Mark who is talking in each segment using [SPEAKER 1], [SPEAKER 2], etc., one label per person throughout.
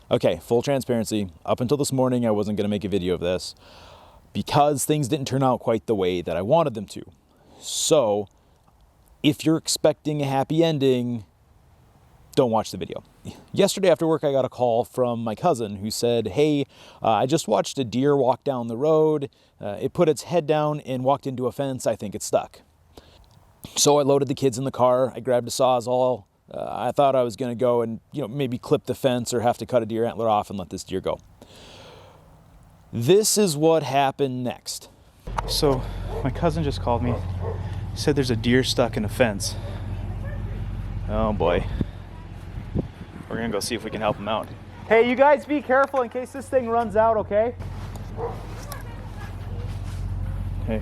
[SPEAKER 1] Okay, full transparency. Up until this morning, I wasn't going to make a video of this because things didn't turn out quite the way that I wanted them to. So, if you're expecting a happy ending, don't watch the video. Yesterday after work, I got a call from my cousin who said, hey, I just watched a deer walk down the road. It put its head down and walked into a fence. I think it's stuck. So I loaded the kids in the car. I grabbed a Sawzall. I thought I was going to go and, maybe clip the fence or have to cut a deer antler off and let this deer go. This is what happened next. So my cousin just called me. He said there's a deer stuck in a fence. Oh boy. We're going to go see if we can help him out. Hey, you guys be careful in case this thing runs out, okay? Hey.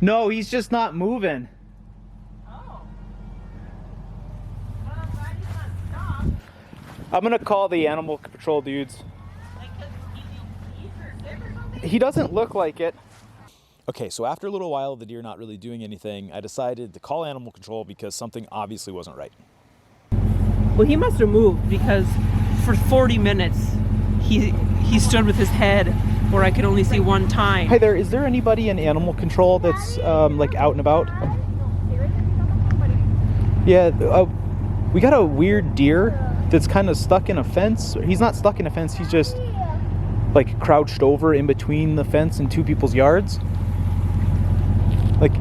[SPEAKER 1] No, he's just not moving. Oh. Well, I'm glad he's not stopped. I'm gonna call the animal control dudes. Like, does he need teeth or sick or something? He doesn't look like it. Okay, so after a little while of the deer not really doing anything, I decided to call animal control because something obviously wasn't right.
[SPEAKER 2] Well, he must have moved because for 40 minutes he stood with his head where I could only see one time.
[SPEAKER 1] Hi there, is there anybody in animal control that's like out and about? Yeah, we got a weird deer that's kind of stuck in a fence. He's not stuck in a fence, he's just like crouched over in between the fence and two people's yards. Like,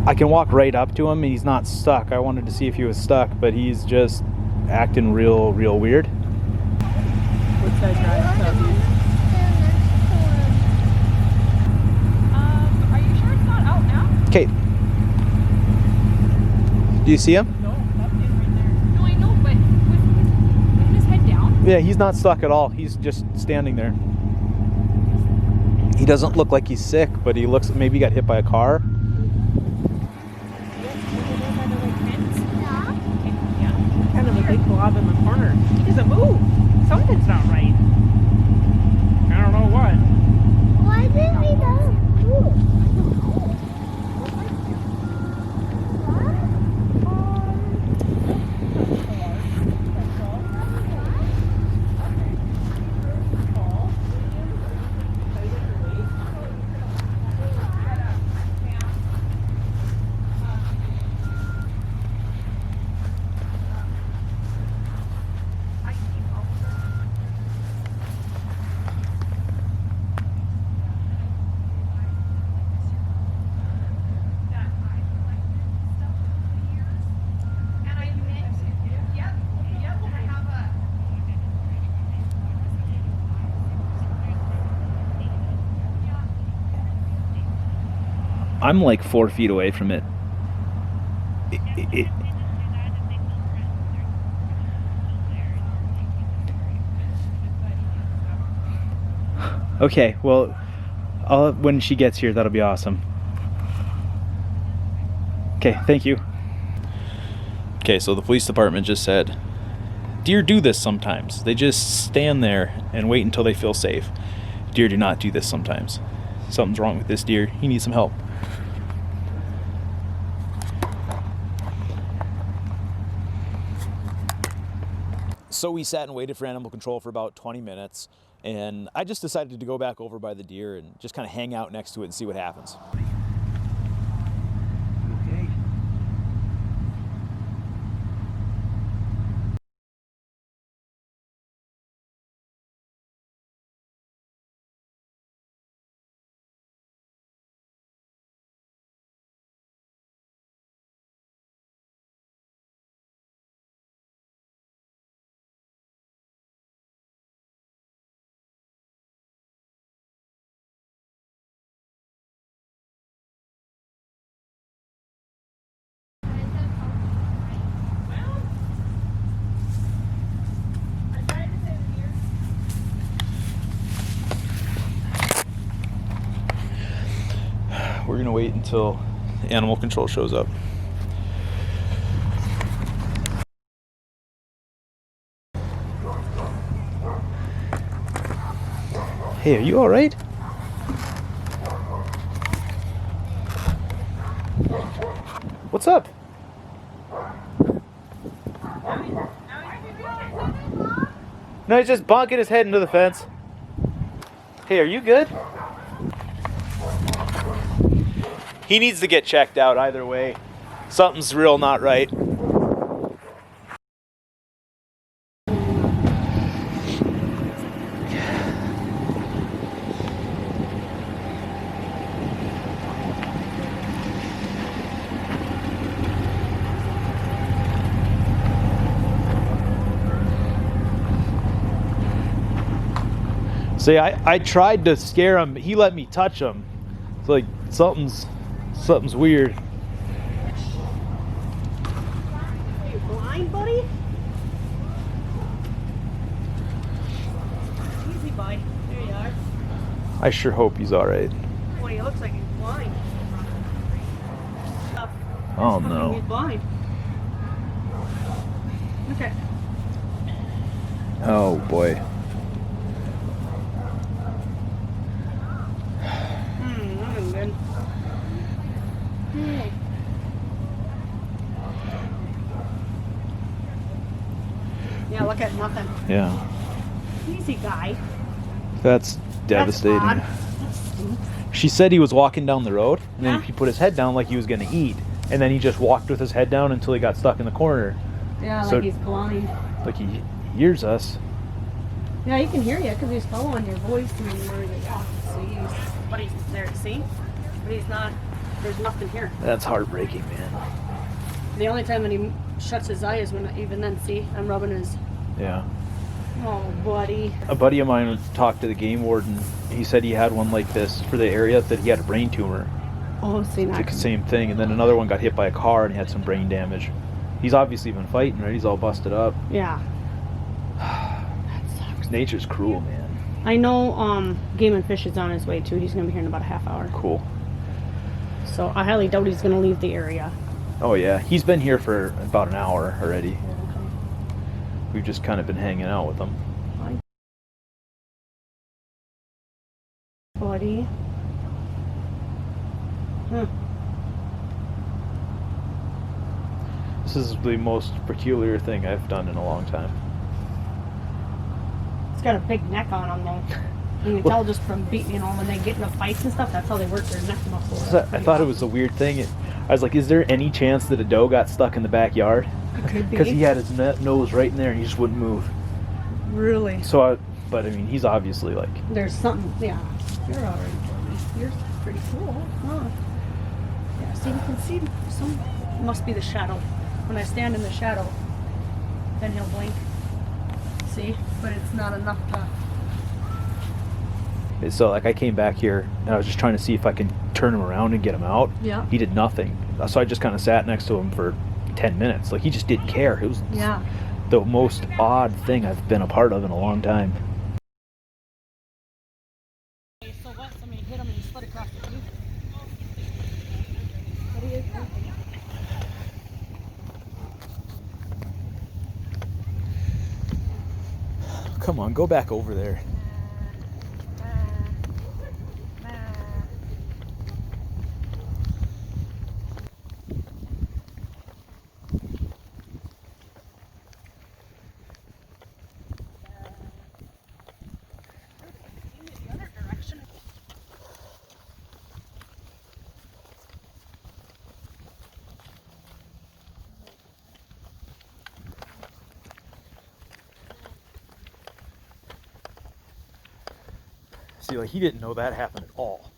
[SPEAKER 1] I can walk right up to him and he's not stuck. I wanted to see if he was stuck, but he's just acting real weird.
[SPEAKER 2] What's that drive?
[SPEAKER 1] Okay. Do you see him?
[SPEAKER 3] No, that's him right there. No, I know, but with his head down?
[SPEAKER 1] Yeah, he's not stuck at all. He's just standing there. He doesn't look like he's sick, but he looks, maybe he got hit by a car.
[SPEAKER 2] Kind of a big blob in the corner. He doesn't move. Something's not right. I don't know what.
[SPEAKER 4] Why didn't he not move?
[SPEAKER 1] I'm like 4 feet away from it. Okay, well, when she gets here, that'll be awesome. Okay, thank you. Okay, so the police department just said, deer do this sometimes. They just stand there and wait until they feel safe. Deer do not do this sometimes. Something's wrong with this deer. He needs some help. So we sat and waited for animal control for about 20 minutes, and I just decided to go back over by the deer and just kind of hang out next to it and see what happens. Okay. We're gonna wait until animal control shows up. Hey, are you all right? What's up? No, he's just bonking his head into the fence. Hey, are you good? He needs to get checked out either way. Something's real not right. See, I tried to scare him. He let me touch him. It's like something's weird.
[SPEAKER 5] Are you blind, buddy? Easy, bud. There you are.
[SPEAKER 1] I sure hope he's all right.
[SPEAKER 5] Boy, he looks like he's blind.
[SPEAKER 1] Oh
[SPEAKER 5] He's
[SPEAKER 1] no.
[SPEAKER 5] blind. Okay.
[SPEAKER 1] Oh boy.
[SPEAKER 5] That isn't good. Hmm. Yeah, look at nothing.
[SPEAKER 1] Yeah.
[SPEAKER 5] Easy, guy.
[SPEAKER 1] That's devastating.
[SPEAKER 5] odd.
[SPEAKER 1] She said he was walking down the road, and then
[SPEAKER 5] Yeah.
[SPEAKER 1] he put his head down like he was going to eat, and then he just walked with his head down until he got stuck in the corner.
[SPEAKER 5] Yeah,
[SPEAKER 1] So-
[SPEAKER 5] like he's blind.
[SPEAKER 1] Like he hears us.
[SPEAKER 5] Yeah, he can hear you because he's following your voice and where you walk. So but he's there to see, but he's not. There's nothing here.
[SPEAKER 1] That's heartbreaking, man.
[SPEAKER 5] The only time that he shuts his eye is when, even then, see, I'm rubbing his.
[SPEAKER 1] Yeah.
[SPEAKER 5] Oh, buddy.
[SPEAKER 1] A buddy of mine talked to the game warden. He said he had one like this for the area, that he had a brain tumor.
[SPEAKER 5] Oh, see,
[SPEAKER 1] It's
[SPEAKER 5] now.
[SPEAKER 1] like the same thing. And then another one got hit by a car and he had some brain damage. He's obviously been fighting, right? He's all busted up.
[SPEAKER 5] Yeah. That sucks.
[SPEAKER 1] Nature's cruel, man.
[SPEAKER 5] I know Game and Fish is on his way too. He's gonna be here in about a half hour.
[SPEAKER 1] Cool.
[SPEAKER 5] So I highly doubt he's gonna leave the area.
[SPEAKER 1] Oh yeah, he's been here for about an hour already. We've just kind of been hanging out with him.
[SPEAKER 5] Buddy.
[SPEAKER 1] This is the most peculiar thing I've done in a long time.
[SPEAKER 5] He's got a big neck on him though. You can tell just from beating, when they get into fights and stuff, that's how they work their neck muscles.
[SPEAKER 1] So I thought it was a weird thing. I was like, is there any chance that a doe got stuck in the backyard?
[SPEAKER 5] Could be.
[SPEAKER 1] Because he had his nose right in there and he just wouldn't move.
[SPEAKER 5] Really?
[SPEAKER 1] So, but I mean, he's obviously like,
[SPEAKER 5] There's something, yeah. You're already funny. You're pretty cool. Huh? Yeah, see, you can see some, must be the shadow. When I stand in the shadow, then he'll blink. See? But it's not enough to.
[SPEAKER 1] so like I came back here and I was just trying to see if I can turn him around and get him out.
[SPEAKER 5] Yeah.
[SPEAKER 1] He did nothing. So I just kind of sat next to him for 10 minutes. Like he just didn't care. It was
[SPEAKER 5] Yeah.
[SPEAKER 1] the most odd thing I've been a part of in a long time.
[SPEAKER 5] So what? Somebody hit him and he slid across the tube.
[SPEAKER 1] Come on, go back over there. See, like he didn't know that happened at all.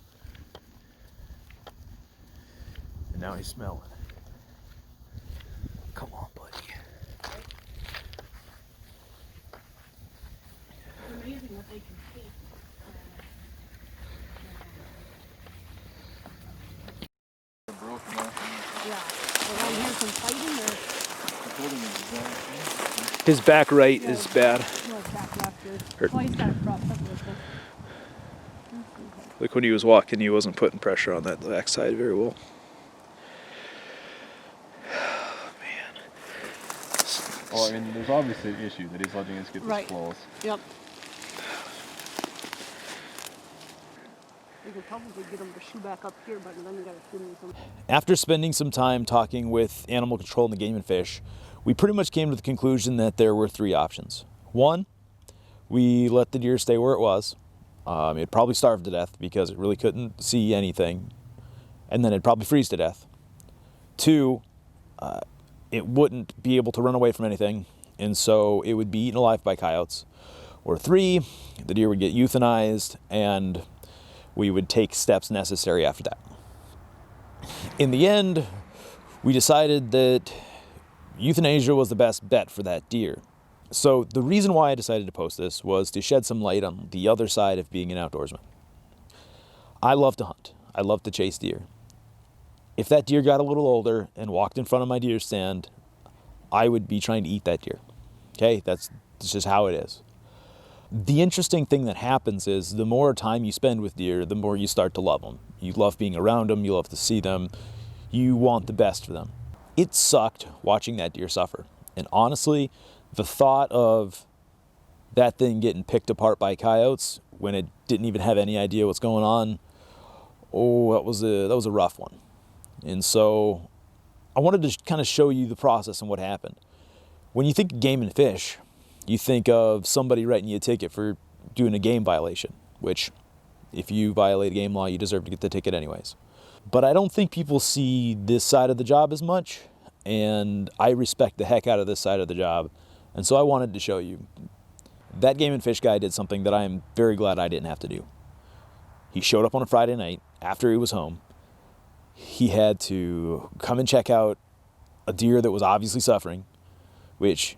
[SPEAKER 1] And now he's smelling. Come on, buddy.
[SPEAKER 5] It's amazing what they can see. Yeah. Well, I hear some fighting or.
[SPEAKER 1] His back right is bad.
[SPEAKER 5] No, it's back left here.
[SPEAKER 1] Hurt.
[SPEAKER 5] Well, he's got it propped up with this.
[SPEAKER 1] Like when he was walking, he wasn't putting pressure on that back side very well. Man.
[SPEAKER 6] Well, I mean, there's obviously an issue that he's letting us get this
[SPEAKER 5] Right.
[SPEAKER 6] close.
[SPEAKER 5] Yep. We could probably get them to shoe back up here, but then we gotta give them some.
[SPEAKER 1] After spending some time talking with animal control and the Game and Fish, we pretty much came to the conclusion that there were 3 options. 1, we let the deer stay where it was. It'd probably starve to death because it really couldn't see anything, and then it'd probably freeze to death. 2, it wouldn't be able to run away from anything, and so it would be eaten alive by coyotes. Or 3, the deer would get euthanized, and we would take steps necessary after that. In the end, we decided that euthanasia was the best bet for that deer. So the reason why I decided to post this was to shed some light on the other side of being an outdoorsman. I love to hunt. I love to chase deer. If that deer got a little older and walked in front of my deer stand, I would be trying to eat that deer. Okay, that's just how it is. The interesting thing that happens is the more time you spend with deer, the more you start to love them. You love being around them, you love to see them, you want the best for them. It sucked watching that deer suffer. And honestly, the thought of that thing getting picked apart by coyotes when it didn't even have any idea what's going on, that was a rough one. And so I wanted to kind of show you the process and what happened. When you think Game and Fish, you think of somebody writing you a ticket for doing a game violation, which if you violate a game law, you deserve to get the ticket anyways. But I don't think people see this side of the job as much, and I respect the heck out of this side of the job. And so I wanted to show you. That Game and Fish guy did something that I am very glad I didn't have to do. He showed up on a Friday night after he was home. He had to come and check out a deer that was obviously suffering, which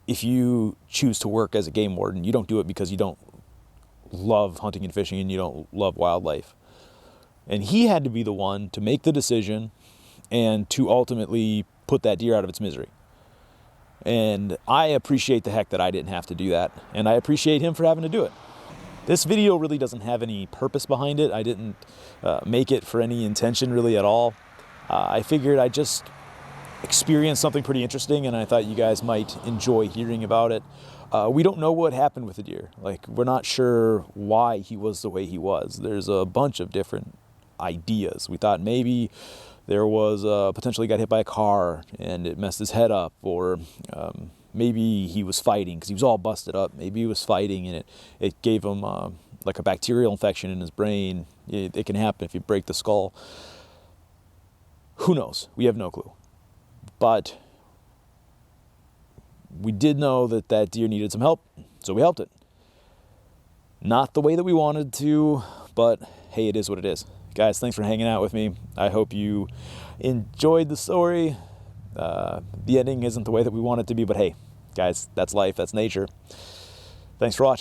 [SPEAKER 1] if you choose to work as a game warden, you don't do it because you don't love hunting and fishing and you don't love wildlife. And he had to be the one to make the decision and to ultimately put that deer out of its misery. And I appreciate the heck that I didn't have to do that. And I appreciate him for having to do it. This video really doesn't have any purpose behind it. I didn't make it for any intention really at all. I figured I'd just experience something pretty interesting, and I thought you guys might enjoy hearing about it. We don't know what happened with the deer. Like, we're not sure why he was the way he was. There's a bunch of different ideas. We thought maybe there was potentially got hit by a car and it messed his head up, or maybe he was fighting because he was all busted up. Maybe he was fighting and it gave him like a bacterial infection in his brain. It can happen if you break the skull. Who knows? We have no clue. But we did know that that deer needed some help, so we helped it. Not the way that we wanted to, but hey, it is what it is. Guys, thanks for hanging out with me. I hope you enjoyed the story. The ending isn't the way that we want it to be, but hey, guys, that's life, that's nature. Thanks for watching.